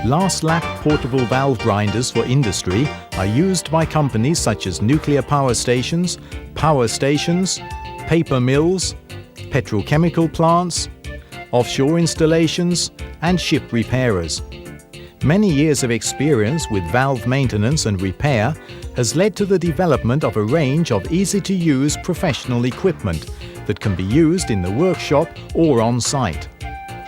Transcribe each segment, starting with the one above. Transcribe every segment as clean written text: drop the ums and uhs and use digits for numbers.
LarsLap portable valve grinders for industry are used by companies such as nuclear power stations, paper mills, petrochemical plants, offshore installations, and ship repairers. Many years of experience with valve maintenance and repair has led to the development of a range of easy-to-use professional equipment that can be used in the workshop or on-site.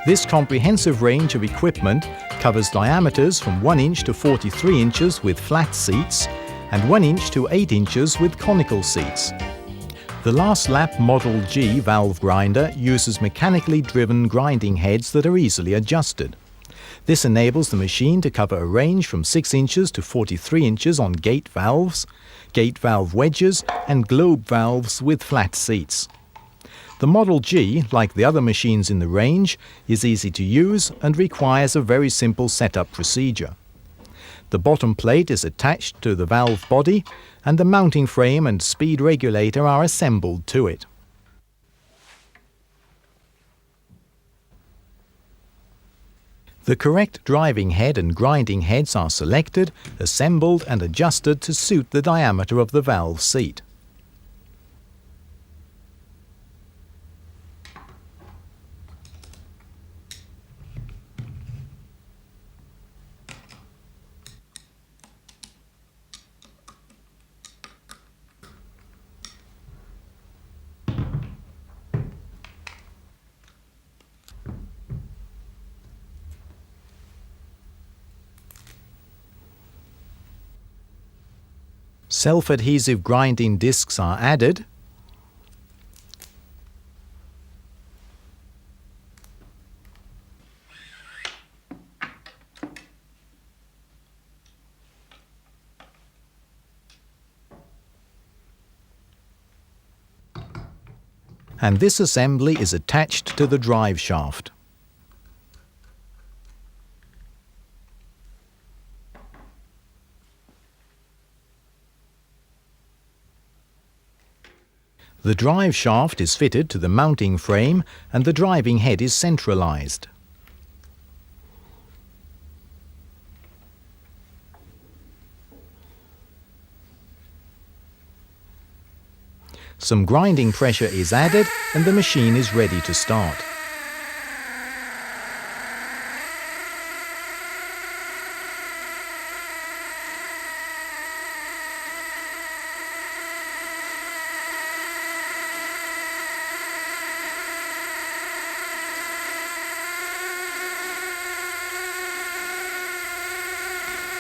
This comprehensive range of equipment covers diameters from 1 inch to 43 inches with flat seats and 1 inch to 8 inches with conical seats. The LarsLap Model G valve grinder uses mechanically driven grinding heads that are easily adjusted. This enables the machine to cover a range from 6 inches to 43 inches on gate valve wedges, and globe valves with flat seats. The Model G, like the other machines in the range, is easy to use and requires a very simple setup procedure. The bottom plate is attached to the valve body, and the mounting frame and speed regulator are assembled to it. The correct driving head and grinding heads are selected, assembled and adjusted to suit the diameter of the valve seat. Self-adhesive grinding discs are added, and this assembly is attached to the drive shaft. The drive shaft is fitted to the mounting frame and the driving head is centralized. Some grinding pressure is added and the machine is ready to start.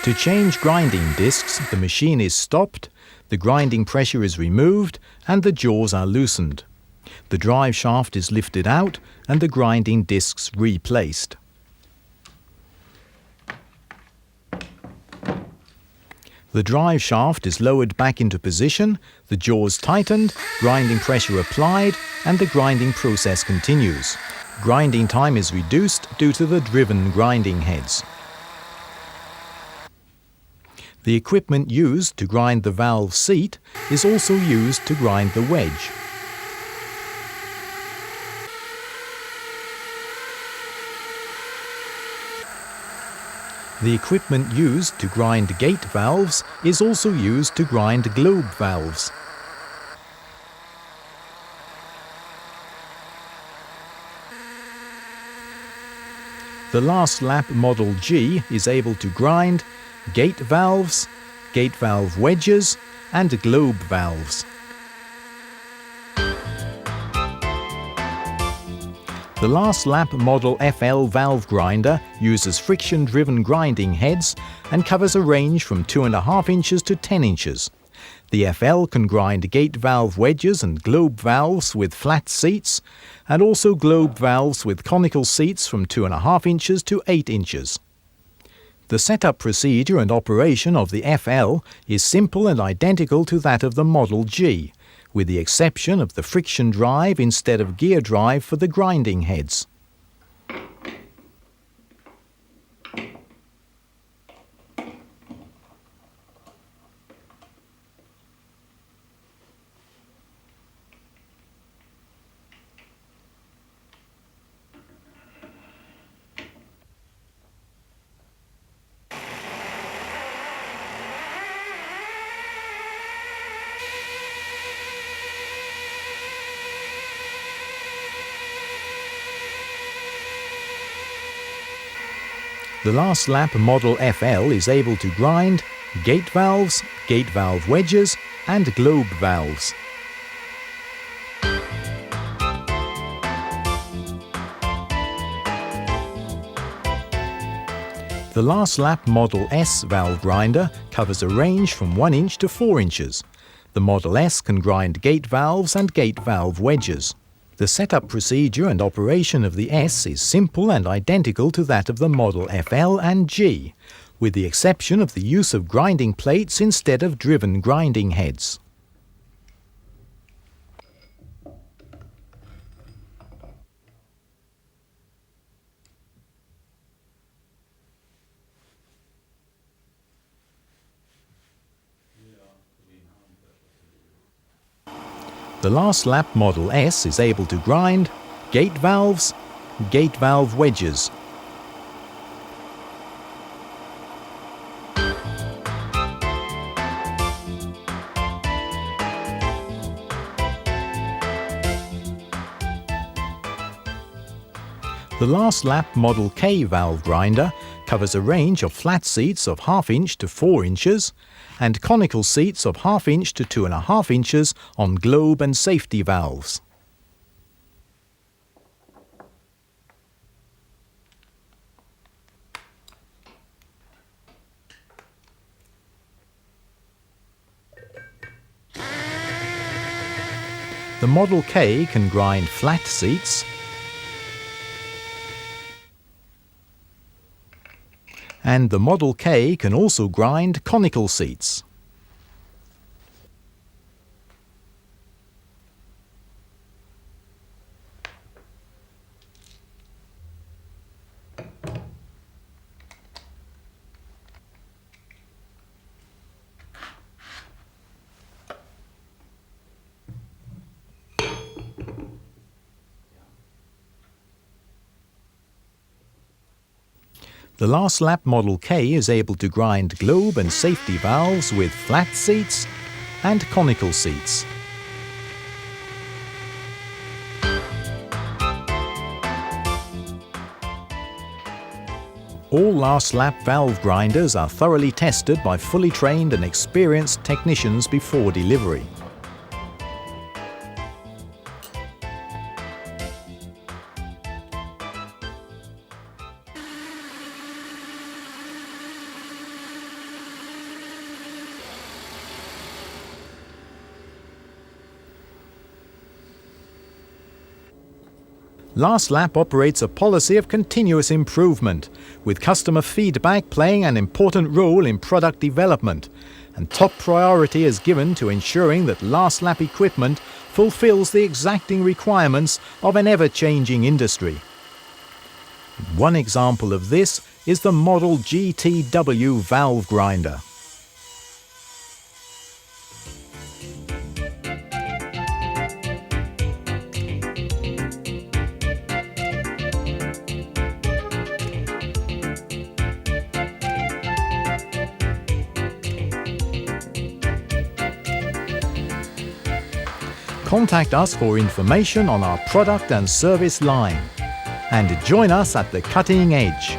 To change grinding discs, the machine is stopped, the grinding pressure is removed, and the jaws are loosened. The drive shaft is lifted out and the grinding discs replaced. The drive shaft is lowered back into position, the jaws tightened, grinding pressure applied, and the grinding process continues. Grinding time is reduced due to the driven grinding heads. The equipment used to grind the valve seat is also used to grind the wedge. The equipment used to grind gate valves is also used to grind globe valves. The LarsLap Model G is able to grind gate valve wedges, and globe valves. The LarsLap Model FL valve grinder uses friction-driven grinding heads and covers a range from 2.5 inches to 10 inches. The FL can grind gate valve wedges and globe valves with flat seats, and also globe valves with conical seats from 2.5 inches to 8 inches. The setup procedure and operation of the FL is simple and identical to that of the Model G, with the exception of the friction drive instead of gear drive for the grinding heads. The LarsLap Model FL is able to grind gate valves, gate valve wedges and globe valves. The LarsLap Model S valve grinder covers a range from 1 inch to 4 inches. The Model S can grind gate valves and gate valve wedges. The setup procedure and operation of the S is simple and identical to that of the Model FL and G, with the exception of the use of grinding plates instead of driven grinding heads. The LarsLap Model S is able to grind gate valves, gate valve wedges. The LarsLap Model K valve grinder covers a range of flat seats of 1/2 inch to 4 inches and conical seats of 1/2 inch to 2.5 inches on globe and safety valves. The Model K can grind flat seats and the Model K can also grind conical seats. The LarsLap Model K is able to grind globe and safety valves with flat seats and conical seats. All LarsLap valve grinders are thoroughly tested by fully trained and experienced technicians before delivery. LarsLap operates a policy of continuous improvement, with customer feedback playing an important role in product development, and top priority is given to ensuring that LarsLap equipment fulfills the exacting requirements of an ever-changing industry. One example of this is the Model GTW valve grinder. Contact us for information on our product and service line, and join us at the cutting edge.